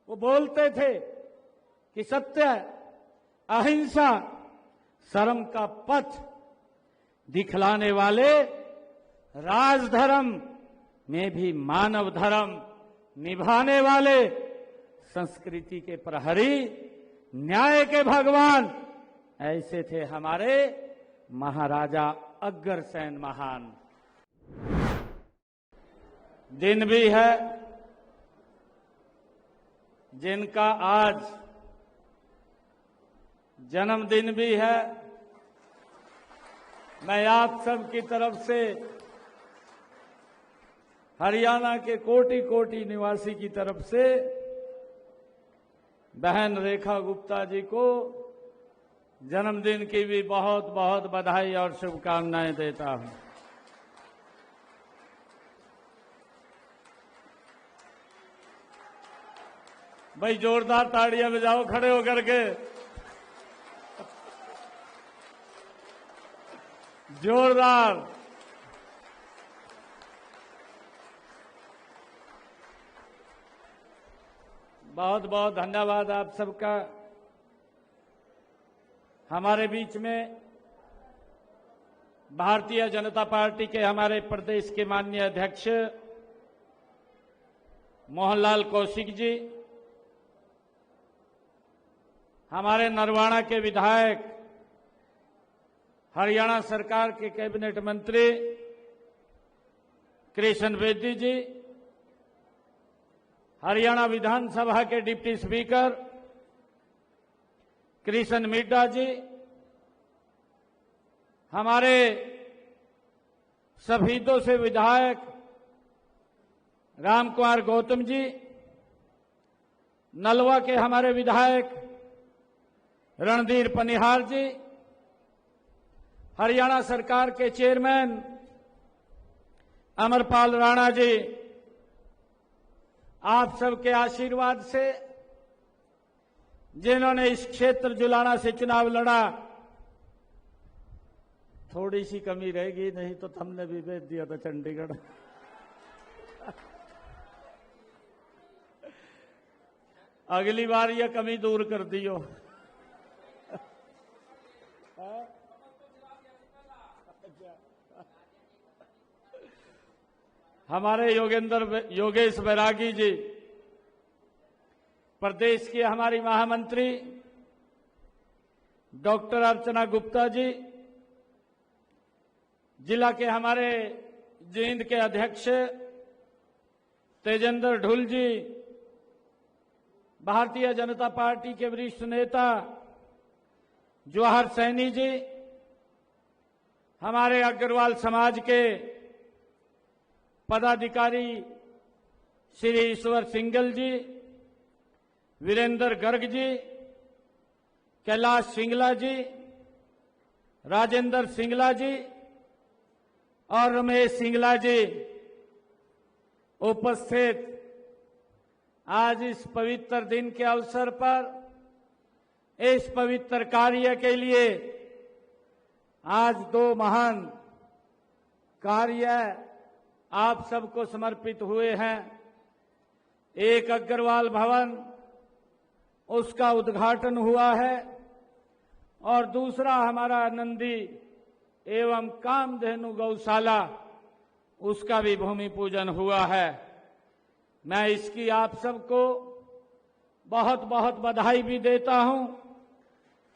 वो बोलते थे कि सत्य, अहिंसा, शर्म का पथ दिखलाने वाले राजधर्म में भी मानव धर्म निभाने वाले, संस्कृति के प्रहरी, न्याय के भगवान, ऐसे थे हमारे महाराजा अग्रसेन महान। दिन भी है जिनका आज जन्मदिन भी है। मैं आप सब की तरफ से हरियाणा के कोटि कोटि निवासी की तरफ से बहन रेखा गुप्ता जी को जन्मदिन की भी बहुत बहुत बधाई और शुभकामनाएं देता हूं। भाई जोरदार ताड़ियां बजाओ खड़े होकर के, जोरदार। बहुत बहुत धन्यवाद आप सबका। हमारे बीच में भारतीय जनता पार्टी के हमारे प्रदेश के माननीय अध्यक्ष मोहनलाल कौशिक जी, हमारे नरवाड़ा के विधायक, हरियाणा सरकार के कैबिनेट मंत्री कृष्ण बेदी जी, हरियाणा विधानसभा के डिप्टी स्पीकर कृष्ण मिड्डा जी, हमारे सफीदों से विधायक रामकुमार गौतम जी, नलवा के हमारे विधायक रणधीर पनिहार जी, हरियाणा सरकार के चेयरमैन अमरपाल राणा जी, आप सबके आशीर्वाद से जिन्होंने इस क्षेत्र जुलाना से चुनाव लड़ा, थोड़ी सी कमी रहेगी, नहीं तो हमने भी भेज दिया था चंडीगढ़। अगली बार यह कमी दूर कर दियो। हमारे योगेश बैरागी जी, प्रदेश की हमारी महामंत्री डॉक्टर अर्चना गुप्ता जी, जिला के हमारे जींद के अध्यक्ष तेजेंद्र ढुल जी, भारतीय जनता पार्टी के वरिष्ठ नेता जवाहर सैनी जी, हमारे अग्रवाल समाज के पदाधिकारी श्री ईश्वर सिंगल जी, वीरेंद्र गर्ग जी, कैलाश सिंगला जी, राजेंद्र सिंगला जी और रमेश सिंगला जी उपस्थित आज इस पवित्र दिन के अवसर पर इस पवित्र कार्य के लिए आज दो महान कार्य आप सबको समर्पित हुए हैं। एक अग्रवाल भवन, उसका उद्घाटन हुआ है और दूसरा हमारा नंदी एवं कामधेनु गौशाला, उसका भी भूमि पूजन हुआ है। मैं इसकी आप सबको बहुत बहुत बधाई भी देता हूं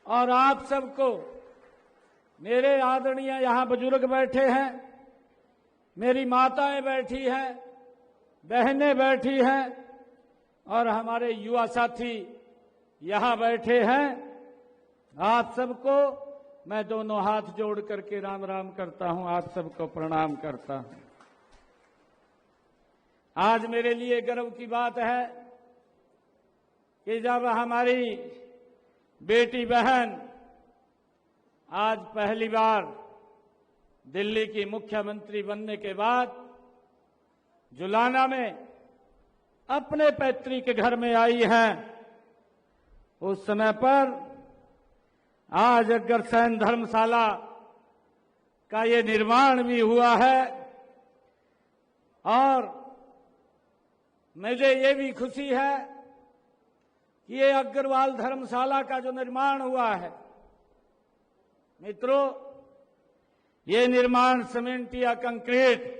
और आप सबको, मेरे आदरणीय यहां बुजुर्ग बैठे हैं, मेरी माताएं बैठी हैं, बहनें बैठी हैं और हमारे युवा साथी यहां बैठे हैं, आप सबको मैं दोनों हाथ जोड़ करके राम राम करता हूं, आप सबको प्रणाम करता हूं। आज मेरे लिए गर्व की बात है कि जब हमारी बेटी बहन आज पहली बार दिल्ली की मुख्यमंत्री बनने के बाद जुलाना में अपने पैतृक घर में आई हैं, उस समय पर आज अग्रसेन धर्मशाला का ये निर्माण भी हुआ है और मुझे ये भी खुशी है कि ये अग्रवाल धर्मशाला का जो निर्माण हुआ है, मित्रों, ये निर्माण सीमेंट या कंक्रीट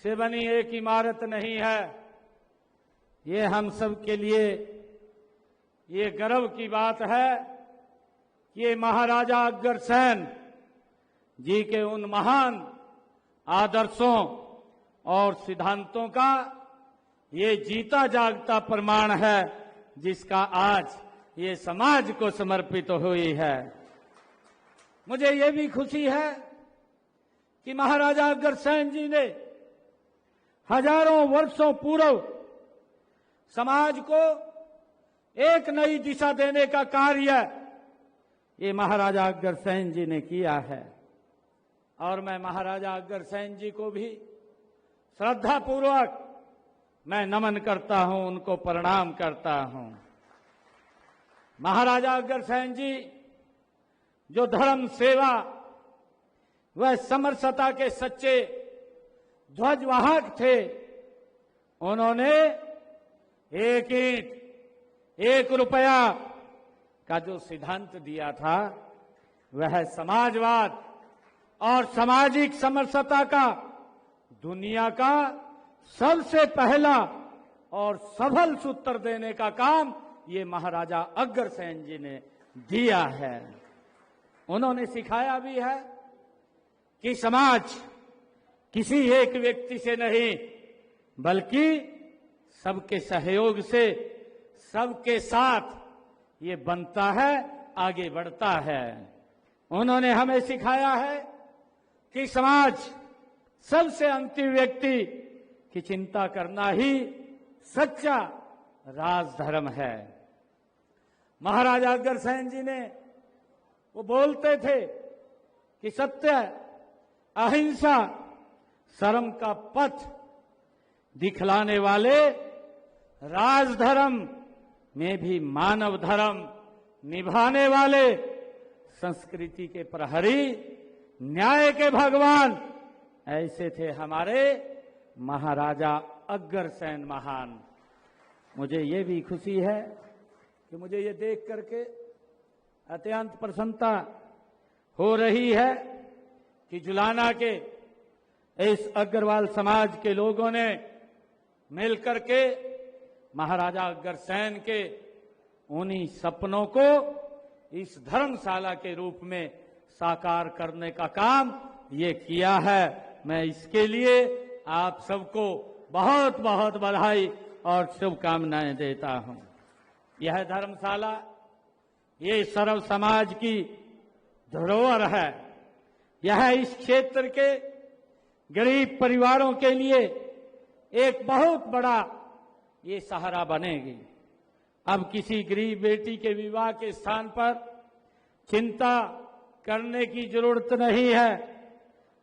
से बनी एक इमारत नहीं है। ये हम सब के लिए ये गर्व की बात है कि ये महाराजा अग्रसेन जी के उन महान आदर्शों और सिद्धांतों का ये जीता जागता प्रमाण है, जिसका आज ये समाज को समर्पित हुई है। मुझे ये भी खुशी है कि महाराजा अग्रसेन जी ने हजारों वर्षों पूर्व समाज को एक नई दिशा देने का कार्य ये महाराजा अग्रसेन जी ने किया है। और मैं महाराजा अग्रसेन जी को भी श्रद्धा पूर्वक मैं नमन करता हूं, उनको प्रणाम करता हूं। महाराजा अग्रसेन जी जो धर्म सेवा व समरसता के सच्चे ध्वजवाहक थे, उन्होंने एक ईंट एक रुपया का जो सिद्धांत दिया था, वह समाजवाद और सामाजिक समरसता का दुनिया का सबसे पहला और सफल सूत्र देने का काम ये महाराजा अग्रसेन जी ने दिया है। उन्होंने सिखाया भी है कि समाज किसी एक व्यक्ति से नहीं, बल्कि सबके सहयोग से, सबके साथ ये बनता है, आगे बढ़ता है। उन्होंने हमें सिखाया है कि समाज सबसे अंतिम व्यक्ति की चिंता करना ही सच्चा राजधर्म है। महाराजा अग्रसेन जी ने वो बोलते थे कि सत्य, अहिंसा, शर्म का पथ दिखलाने वाले राजधर्म में भी मानव धर्म निभाने वाले, संस्कृति के प्रहरी, न्याय के भगवान, ऐसे थे हमारे महाराजा अग्रसेन महान। मुझे ये भी खुशी है कि मुझे ये देख करके अत्यंत प्रसन्नता हो रही है कि जुलाना के इस अग्रवाल समाज के लोगों ने मिलकर के महाराजा अग्रसेन के उन्हीं सपनों को इस धर्मशाला के रूप में साकार करने का काम ये किया है। मैं इसके लिए आप सबको बहुत बहुत बधाई और शुभकामनाएं देता हूं। यह धर्मशाला ये सर्व समाज की धरोहर है। यह इस क्षेत्र के गरीब परिवारों के लिए एक बहुत बड़ा ये सहारा बनेगी। अब किसी गरीब बेटी के विवाह के स्थान पर चिंता करने की जरूरत नहीं है।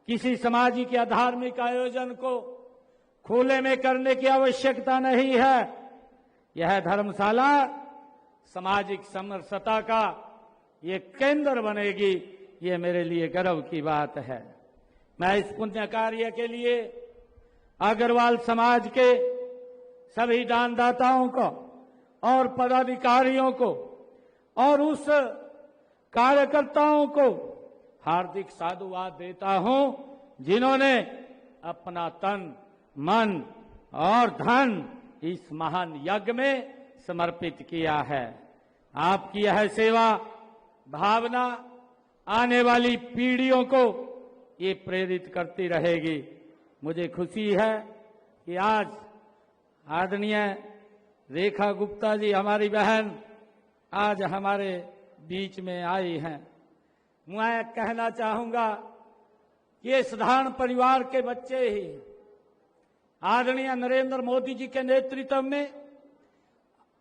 किसी सामाजिक या धार्मिक आयोजन को खुले में करने की आवश्यकता नहीं है। यह धर्मशाला सामाजिक समरसता का ये केंद्र बनेगी। ये मेरे लिए गर्व की बात है। मैं इस पुण्य कार्य के लिए अग्रवाल समाज के सभी दानदाताओं को और पदाधिकारियों को और उस कार्यकर्ताओं को हार्दिक साधुवाद देता हूं, जिन्होंने अपना तन, मन और धन इस महान यज्ञ में समर्पित किया है। आपकी यह सेवा भावना आने वाली पीढ़ियों को ये प्रेरित करती रहेगी। मुझे खुशी है कि आज आदरणीय रेखा गुप्ता जी, हमारी बहन, आज हमारे बीच में आई हैं। मैं कहना चाहूंगा कि ये साधारण परिवार के बच्चे ही आदरणीय नरेंद्र मोदी जी के नेतृत्व में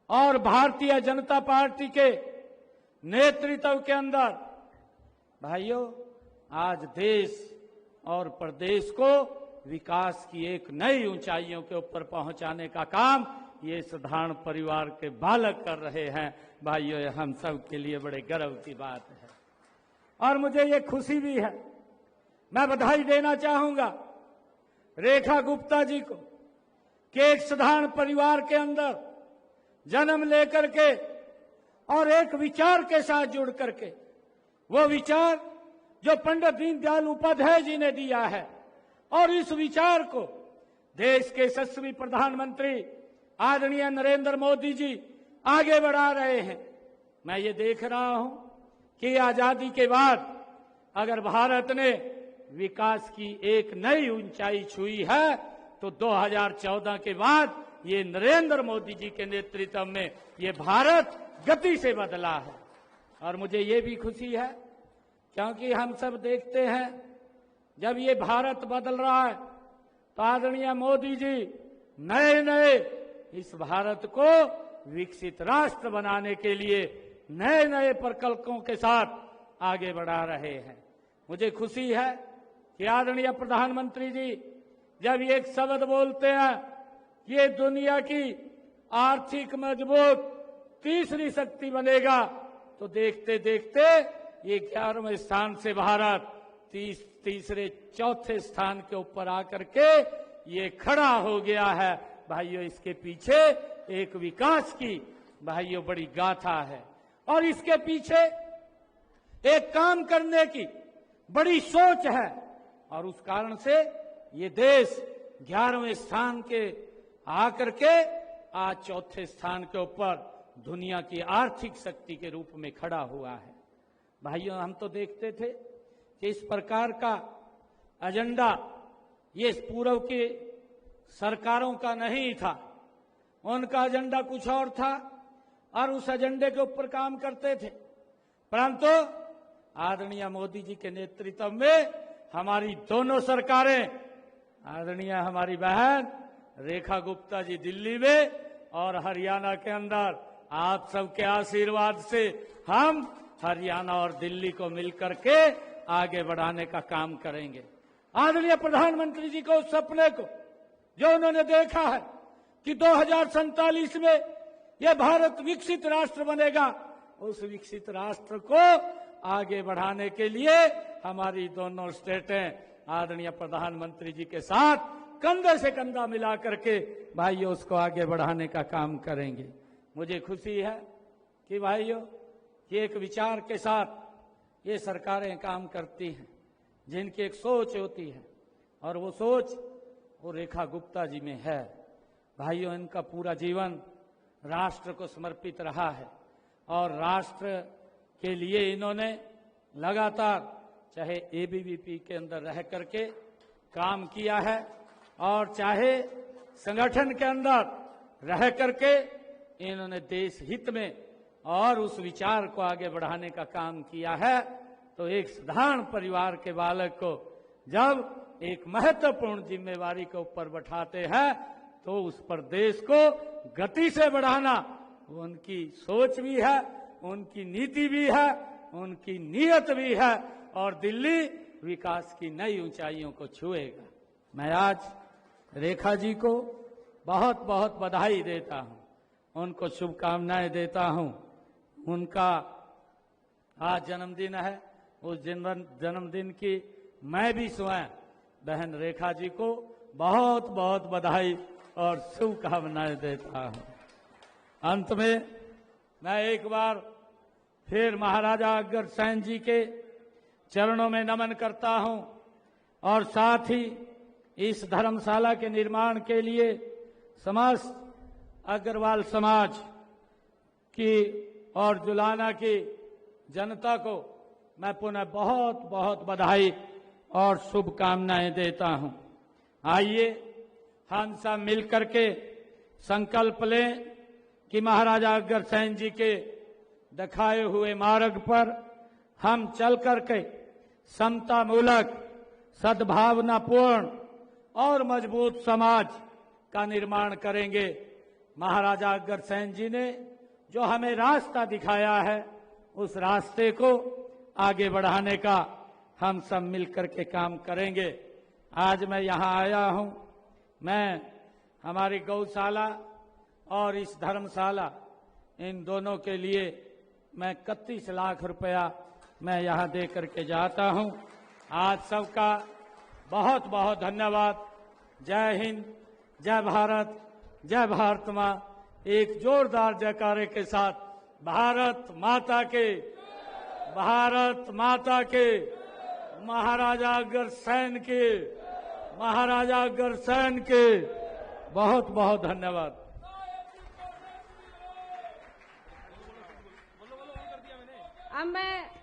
और भारतीय जनता पार्टी के नेतृत्व के अंदर, भाइयों, आज देश और प्रदेश को विकास की एक नई ऊंचाइयों के ऊपर पहुंचाने का काम ये साधारण परिवार के बालक कर रहे हैं। भाइयों, ये हम सब के लिए बड़े गर्व की बात है और मुझे ये खुशी भी है। मैं बधाई देना चाहूंगा रेखा गुप्ता जी को कि एक साधारण परिवार के अंदर जन्म लेकर के और एक विचार के साथ जुड़ करके, वो विचार जो पंडित दीनदयाल उपाध्याय जी ने दिया है, और इस विचार को देश के यशस्वी प्रधानमंत्री आदरणीय नरेंद्र मोदी जी आगे बढ़ा रहे हैं। मैं ये देख रहा हूं कि आजादी के बाद अगर भारत ने विकास की एक नई ऊंचाई छुई है तो 2014 के बाद ये नरेंद्र मोदी जी के नेतृत्व में ये भारत गति से बदला है। और मुझे ये भी खुशी है क्योंकि हम सब देखते हैं जब ये भारत बदल रहा है तो आदरणीय मोदी जी नए नए इस भारत को विकसित राष्ट्र बनाने के लिए नए नए प्रकल्पों के साथ आगे बढ़ा रहे हैं। मुझे खुशी है कि आदरणीय प्रधानमंत्री जी जब एक शब्द बोलते हैं कि ये दुनिया की आर्थिक मजबूत तीसरी शक्ति बनेगा, तो देखते देखते ये 11वें स्थान से भारत तीसरे चौथे स्थान के ऊपर आकर के ये खड़ा हो गया है। भाइयों, इसके पीछे एक विकास की भाइयों बड़ी गाथा है और इसके पीछे एक काम करने की बड़ी सोच है, और उस कारण से ये देश 11वें स्थान के आकर के आज चौथे स्थान के ऊपर दुनिया की आर्थिक शक्ति के रूप में खड़ा हुआ है। भाइयों, हम तो देखते थे कि इस प्रकार का एजेंडा ये पूर्व की सरकारों का नहीं था, उनका एजेंडा कुछ और था और उस एजेंडे के ऊपर काम करते थे। परंतु आदरणीय मोदी जी के नेतृत्व में हमारी दोनों सरकारें, आदरणीय हमारी बहन रेखा गुप्ता जी दिल्ली में और हरियाणा के अंदर, आप सबके आशीर्वाद से हम हरियाणा और दिल्ली को मिलकर के आगे बढ़ाने का काम करेंगे। आदरणीय प्रधानमंत्री जी को उस सपने को जो उन्होंने देखा है कि 2047 में यह भारत विकसित राष्ट्र बनेगा, उस विकसित राष्ट्र को आगे बढ़ाने के लिए हमारी दोनों स्टेटें आदरणीय प्रधानमंत्री जी के साथ कंधे से कंधा मिला करके भाइयों उसको आगे बढ़ाने का काम करेंगे। मुझे खुशी है कि भाइयों कि एक विचार के साथ ये सरकारें काम करती हैं, जिनकी एक सोच होती है और वो सोच वो रेखा गुप्ता जी में है। भाइयों, इनका पूरा जीवन राष्ट्र को समर्पित रहा है और राष्ट्र के लिए इन्होंने लगातार चाहे एबीवीपी के अंदर रह करके काम किया है और चाहे संगठन के अंदर रह करके इन्होंने देश हित में और उस विचार को आगे बढ़ाने का काम किया है। तो एक साधारण परिवार के बालक को जब एक महत्वपूर्ण जिम्मेवारी के ऊपर बैठाते हैं तो उस पर देश को गति से बढ़ाना उनकी सोच भी है, उनकी नीति भी है, उनकी नीयत भी है और दिल्ली विकास की नई ऊंचाइयों को छुएगा। मैं आज रेखा जी को बहुत बहुत बधाई देता हूं, उनको शुभकामनाएं देता हूं। उनका आज जन्मदिन है, उस जन्मदिन की मैं भी स्वयं बहन रेखा जी को बहुत बहुत बधाई और शुभकामनाएं देता हूं। अंत में मैं एक बार फिर महाराजा अग्रसेन जी के चरणों में नमन करता हूं और साथ ही इस धर्मशाला के निर्माण के लिए समस्त अग्रवाल समाज की और जुलाना की जनता को मैं पुनः बहुत बहुत बधाई और शुभकामनाएं देता हूं। आइए हम सब मिलकर के संकल्प लें कि महाराजा अग्रसेन जी के दिखाए हुए मार्ग पर हम चल करके समता मूलक, सद्भावनापूर्ण और मजबूत समाज का निर्माण करेंगे। महाराजा अग्रसेन जी ने जो हमें रास्ता दिखाया है उस रास्ते को आगे बढ़ाने का हम सब मिलकर के काम करेंगे। आज मैं यहाँ आया हूँ, मैं हमारी गौशाला और इस धर्मशाला इन दोनों के लिए मैं 31 लाख रुपया मैं यहाँ दे करके जाता हूँ। आज सबका बहुत बहुत धन्यवाद। जय हिंद, जय भारत, जय भारत माँ, एक जोरदार जयकारे के साथ भारत माता के, भारत माता के, महाराजा अग्रसेन के, महाराजा अग्रसेन के बहुत बहुत धन्यवाद। अब मैं